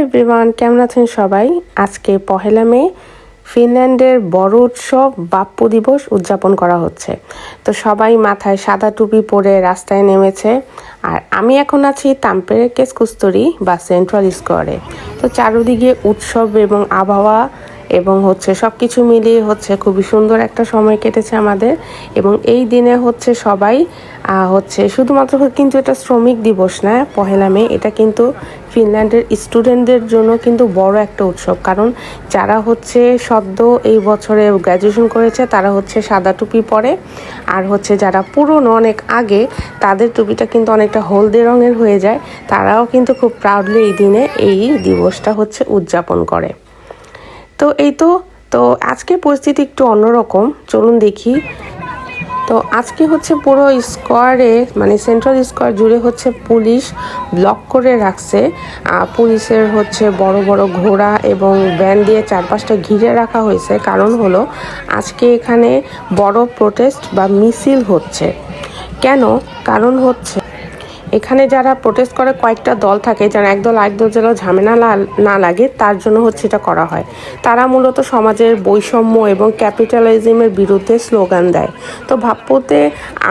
Everyone, কেমন আছেন সবাই? আজকে পহেলা মে ফিনল্যান্ডের বড় উৎসব বাপ্পু দিবস উদযাপন করা হচ্ছে। তো সবাই মাথায় সাদা টুপি পরে রাস্তায় নেমেছে। আর আমি এখন আছি তাম্পেরে কেস্কুস্তরি বা সেন্ট্রাল স্কোয়ারে। তো চারদিকে উৎসব এবং আবহাওয়া এবং সব কিছু মিলিয়ে খুবই সুন্দর একটা সময় কেটেছে আমাদের। এবং এই দিনে সবাই শুধুমাত্র কিন্তু এটা শ্রমিক দিবস না, পহেলা মে, এটা কিন্তু ফিনল্যান্ডের স্টুডেন্টদের জন্য কিন্তু বড় একটা উৎসব। কারণ যারা সদ্য এই বছরে গ্র্যাজুয়েশন করেছে তারা সাদা টুপি পরে, আর যারা পুরনো অনেক আগে তাদের টুপিটা কিন্তু অনেকটা হলদে রঙের হয়ে যায়। তারাও কিন্তু খুব প্রাউডলি এই দিনে এই দিবসটা উদযাপন করে। তো তো আজকে পরিস্থিতি একটু অন্যরকম, চলুন দেখি। তো আজকে পুরো স্কোয়ারে মানে সেন্ট্রাল স্কোয়ার জুড়ে পুলিশ ব্লক করে রাখছে। পুলিশের বড় বড় ঘোড়া এবং ভ্যান দিয়ে চারপাশটা ঘিরে রাখা হয়েছে। কারণ হলো আজকে এখানে বড় প্রোটেস্ট বা মিছিল হচ্ছে। কেন? কারণ এখানে যারা প্রোটেস্ট করে কয়েকটা দল থাকে, যারা একদল আরেকদল যেন ঝামেলা না লাগে তার জন্য এটা করা হয়। তারা মূলত সমাজের বৈষম্য এবং ক্যাপিটালিজমের বিরুদ্ধে স্লোগান দেয়। তো ভাপ্পুতে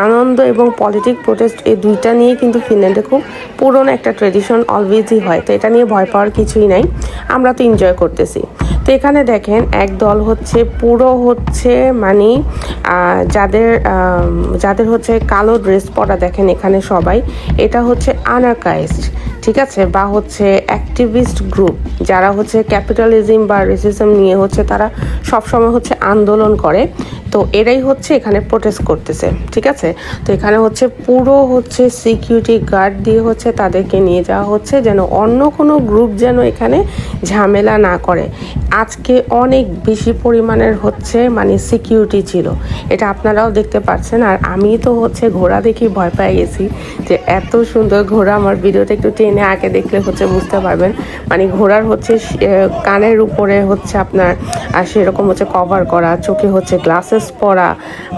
আনন্দ এবং পলিটিক প্রোটেস্ট এই দুইটা নিয়ে কিন্তু ফিনল্যান্ডে খুব পুরনো একটা ট্রেডিশন অলওয়েজই হয়। তো এটা নিয়ে ভয় পাওয়ার কিছুই নাই, আমরা তো এনজয় করতেছি। তো এখানে দেখেন এক দল পুরো মানে যাদের যাদের কালো ড্রেস পরা, দেখেন এখানে সবাই এটা আনার্কাইস্ট, ঠিক আছে, বা অ্যাক্টিভিস্ট গ্রুপ, যারা ক্যাপিটালিজম বা রেসিজম নিয়ে তারা সবসময় আন্দোলন করে। তো এরাই এখানে প্রোটেস্ট করতেছে, ঠিক আছে। তো এখানে পুরো সিকিউরিটি গার্ড দিয়ে তাদেরকে নিয়ে যাওয়া যেন অন্য কোনো গ্রুপ যেন এখানে ঝামেলা না করে। আজকে অনেক বেশি পরিমাণের মানে সিকিউরিটি ছিল, এটা আপনারাও দেখতে পাচ্ছেন। আর আমি তো ঘোড়া দেখি ভয় পেয়ে গেছি, যে এত সুন্দর ঘোড়া। আমার ভিডিওটা একটু টেনে আগে দেখলে বুঝতে পারবেন। মানে ঘোড়ার কানের উপরে আপনার সেরকম কভার করা, চোখে গ্লাসেস পরা,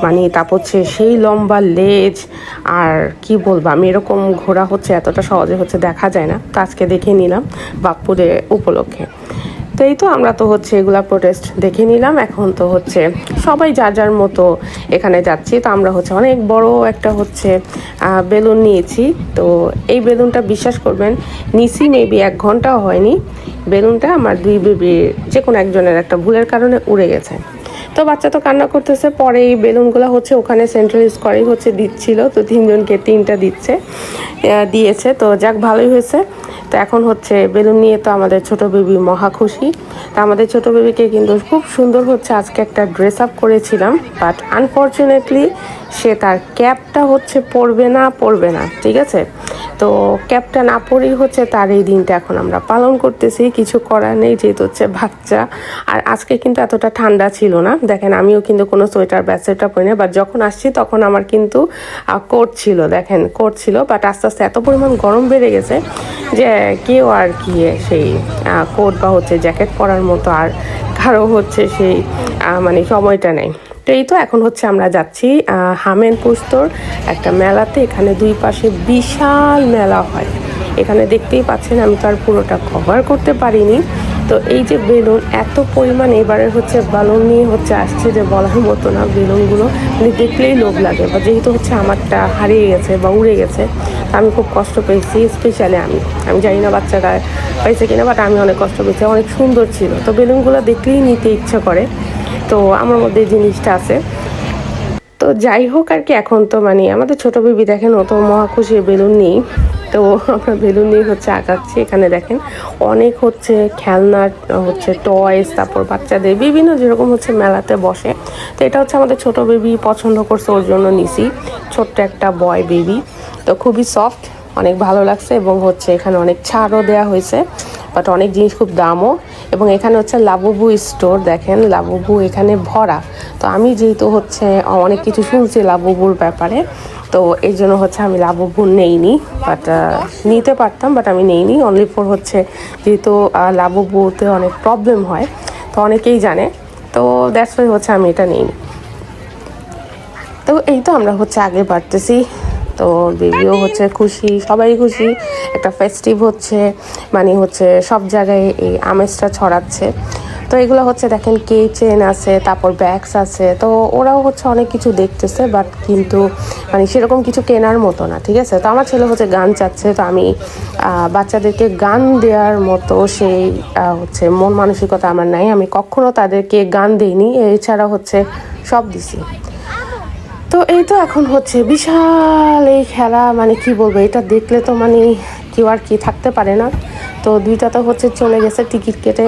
মানে তারপর সেই লম্বা লেজ। আর কি বলবো, আমি এরকম ঘোড়া এতটা সহজে দেখা যায় না। তো আজকে দেখে নিলাম বাপ্পুরে উপলক্ষে। তো এই তো আমরা তো এগুলা প্রোটেস্ট দেখে নিলাম। এখন তো সবাই যার যার মতো এখানে যাচ্ছি। তো আমরা অনেক বড় একটা বেলুন নিয়েছি। তো এই বেলুনটা বিশ্বাস করবেন নিছি মেবি 1 ঘন্টাও হয়নি। বেলুনটা আমার 2 বেবির যে কোনো একজনের একটা ভুলের কারণে উড়ে গেছে। তো বাচ্চা তো কান্না করতেছে। পরে এই বেলুনগুলো ওখানে সেন্ট্রাল স্কোয়ারেই দিচ্ছিল। তো 3 জনকে 3টা দিয়েছে। তো যাক, ভালোই হয়েছে। তো এখন বেলুন নিয়ে তো আমাদের ছোট বেবি মহা খুশি। তো আমাদের ছোট বেবিকে কিন্তু খুব সুন্দর আজকে একটা ড্রেস আপ করেছিলাম, বাট আনফর্চুনেটলি সে তার ক্যাপটা পরবে না, ঠিক আছে। তো ক্যাপটা না পরেই তার এই দিনটা এখন আমরা পালন করতেছি। কিছু করার নেই, যেহেতু বাচ্চা। আর আজকে কিন্তু এতটা ঠান্ডা ছিল না। দেখেন আমিও কিন্তু কোনো সোয়েটার ব্যাসেটটা পরি না, বাট যখন আসছি তখন আমার কিন্তু কোট ছিল, দেখেন কোট ছিল। বাট আস্তে আস্তে এত পরিমাণ গরম বেড়ে গেছে যে কেউ আর কি সেই কোট বা জ্যাকেট পরার মতো আর কারো সেই মানে সময়টা নেই। তো এই তো এখন আমরা যাচ্ছি হামেনপুস্তর একটা মেলাতে। এখানে 2 পাশে বিশাল মেলা হয়। এখানে দেখতেই পাচ্ছেন, আমি তো আর পুরোটা কভার করতে পারিনি। তো এই যে বেলুন এত পরিমাণ এবারে বালুন নিয়ে আসছে যে বলার মতো না। বেলুনগুলো মানে দেখলেই লোভ লাগে। বা যেহেতু আমারটা হারিয়ে গেছে বা উড়ে গেছে, আমি খুব কষ্ট পেয়েছি। স্পেশালি আমি জানি না বাচ্চারা পাইছে কিনা, বাট আমি অনেক কষ্ট পেয়েছি। অনেক সুন্দর ছিল। তো বেলুনগুলো দেখলেই নিতে ইচ্ছা করে। তো আমার মধ্যে এই জিনিসটা আছে। তো যাই হোক আর কি, এখন তো মানে আমাদের ছোট বেবি দেখেন ও তো মহা খুশি বেলুন নেই। তো আমরা বেলুন নিয়ে আগাচ্ছি। এখানে দেখেন অনেক খেলনার টয়েস, তারপর বাচ্চাদের বিভিন্ন যেরকম মেলাতে বসে। তো এটা আমাদের ছোট বেবি পছন্দ করছে, ওর জন্য নিছি। ছোট্ট একটা বয় বেবি, তো খুবই সফট, অনেক ভালো লাগছে। এবং এখানে অনেক ছাড়ও দেওয়া হয়েছে, বাট অনেক জিনিস খুব দামও। এবং এখানে লাবুবু স্টোর, দেখেন লাবুবু এখানে ভরা। তো আমি যেহেতু অনেক কিছু শুনছি লাবুবুর ব্যাপারে, তো এই জন্য আমি লাবুবু নেইনি। বাট নিতে পারতাম, বাট আমি নেইনি। অনলি ফর যেহেতু লাবুবুতে অনেক প্রবলেম হয়, তো অনেকেই জানে। তো দ্যাটস ওয়াই আমি এটা নেইনি। তো এই তো আমরা আগে বাড়তেছি। তো বেবিও হচ্ছে খুশি, সবাই খুশি, একটা ফেস্টিভ হচ্ছে, মানে হচ্ছে সব জায়গায় এই আমেজটা ছড়াচ্ছে। তো এগুলো হচ্ছে দেখেন কে চেন আছে, তারপর ব্যাগস আছে, তো ওরাও হচ্ছে অনেক কিছু দেখতেছে, বাট কিন্তু মানে সেরকম কিছু কেনার মতো না, ঠিক আছে। তো আমার ছেলে হচ্ছে গান চাচ্ছে, তো আমি বাচ্চাদেরকে গান দেওয়ার মতো সেই হচ্ছে মন মানসিকতা আমার নাই, আমি কখনো তাদেরকে গান দিইনি, এছাড়া হচ্ছে সব দিছি। তো এই তো এখন হচ্ছে বিশাল এই খেলা, মানে কি বলবো, এটা দেখলে তো মানে কেউ আর কি থাকতে পারে না। তো দুইটা তো হচ্ছে চলে গেছে টিকিট কেটে,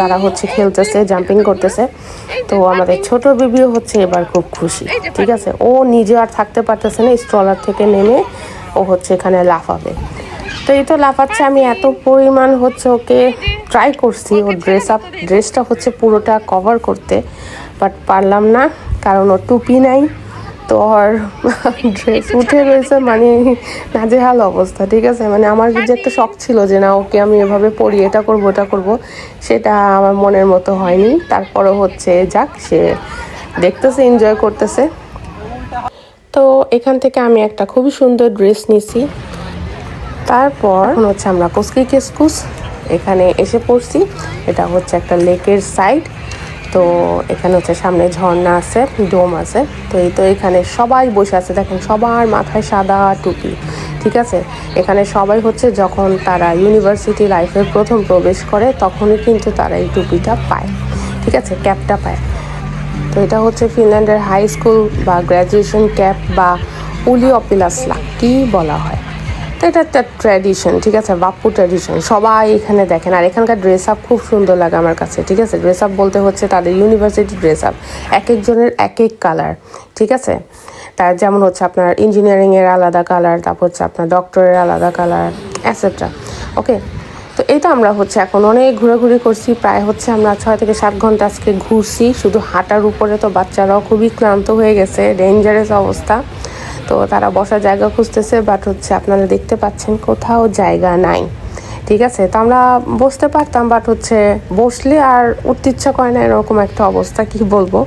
তারা হচ্ছে খেলতেছে, জাম্পিং করতেছে। তো আমাদের ছোট বেবিও হচ্ছে এবার খুব খুশি, ঠিক আছে। ও নিজে আর থাকতে পারতেছে না, স্ট্রলার থেকে নেমে ও হচ্ছে এখানে লাফাবে। তো এই তো লাফাচ্ছে, আমি এত পরিমাণ হচ্ছে ওকে ট্রাই করছি ওর ড্রেসটা হচ্ছে পুরোটা কভার করতে, বাট পারলাম না, কারণ ওর টুপি নাই। তো আর ড্রেস উঠে রয়েছে, মানে নাজেহাল অবস্থা, ঠিক আছে। মানে আমার যে একটা শখ ছিল যে না ওকে আমি এভাবে পড়ি, এটা করবো ওটা করবো, সেটা আমার মনের মতো হয়নি। তারপরও হচ্ছে যাক, সে দেখতেছে, এনজয় করতেছে। তো এখান থেকে আমি একটা খুবই সুন্দর ড্রেস নিছি। তারপর হচ্ছে আমরা কোস্কি কেসকুস এখানে এসে পড়ছি। এটা হচ্ছে একটা লেকের সাইড। তো এখানে হচ্ছে সামনে ঝর্ণা আছে, ডোম আছে। তো এই তো এখানে সবাই বসে আছে, দেখেন সবার মাথায় সাদা টুপি, ঠিক আছে। এখানে সবাই হচ্ছে যখন তারা ইউনিভার্সিটি লাইফে প্রথম প্রবেশ করে তখনই কিন্তু তারা এই টুপিটা পায়, ঠিক আছে, ক্যাপটা পায়। তো এটা হচ্ছে ফিনল্যান্ডের হাই স্কুল বা গ্র্যাজুয়েশন ক্যাপ বা উলিওপিলাসলাকি বলা হয়। তো এটা একটা ট্র্যাডিশন, ঠিক আছে, বাপ্পু ট্র্যাডিশন। সবাই এখানে দেখেন, আর এখানকার ড্রেস আপ খুব সুন্দর লাগে আমার কাছে, ঠিক আছে। ড্রেস আপ বলতে হচ্ছে তাদের ইউনিভার্সিটি ড্রেস আপ, এক একজনের এক এক কালার, ঠিক আছে। তার যেমন হচ্ছে আপনার ইঞ্জিনিয়ারিংয়ের আলাদা কালার, তারপর হচ্ছে আপনার ডক্টরের আলাদা কালার, অ্যাটসেট্রা। ওকে, তো এই তো আমরা হচ্ছে এখন অনেক ঘোরাঘুরি করছি, প্রায় হচ্ছে আমরা 6 থেকে 7 ঘন্টা আজকে ঘুরছি শুধু হাঁটার উপরে। তো বাচ্চারাও খুবই ক্লান্ত হয়ে গেছে, ডেঞ্জারাস অবস্থা। তো তারা বসার জায়গা খুঁজতেছে, বাট হচ্ছে আপনারা দেখতে পাচ্ছেন কোথাও জায়গা নাই, ঠিক আছে। তো আমরা বসতে পারতাম, বাট হচ্ছে বসলে আর উঠতে ইচ্ছা করে না, এরকম একটা অবস্থা, কি বলবো।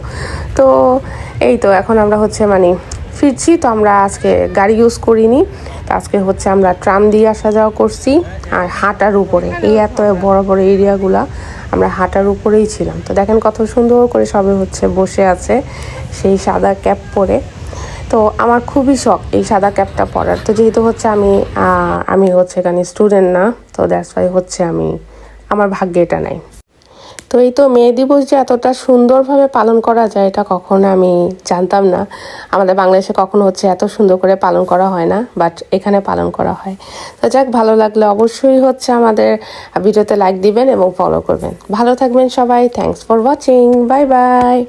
তো এই তো এখন আমরা হচ্ছে মানে ফিরছি। তো আমরা আজকে গাড়ি ইউজ করিনি, তো আজকে হচ্ছে আমরা ট্রাম দিয়ে আসা যাওয়া করছি, আর হাঁটার উপরে এই এত বড় বড় এরিয়াগুলা আমরা হাঁটার উপরেই ছিলাম। তো দেখেন কত সুন্দর করে সবে হচ্ছে বসে আছে সেই সাদা ক্যাপ পরে। তো আমার খুবই শখ এই সাদা ক্যাপটা পরার। তো যেহেতু হচ্ছে আমি হচ্ছে এখানে স্টুডেন্ট না, তো দ্যাটস ওয়াই হচ্ছে আমার ভাগ্যে এটা নাই। তো এই তো মে দিবস যে এতটা সুন্দরভাবে পালন করা যায় এটা কখনো আমি জানতাম না। আমাদের বাংলাদেশে কখনো হচ্ছে এত সুন্দর করে পালন করা হয় না, বাট এখানে পালন করা হয়। তো যাক, ভালো লাগলে অবশ্যই হচ্ছে আমাদের ভিডিওতে লাইক দিবেন এবং ফলো করবেন। ভালো থাকবেন সবাই, thanks for watching, bye bye.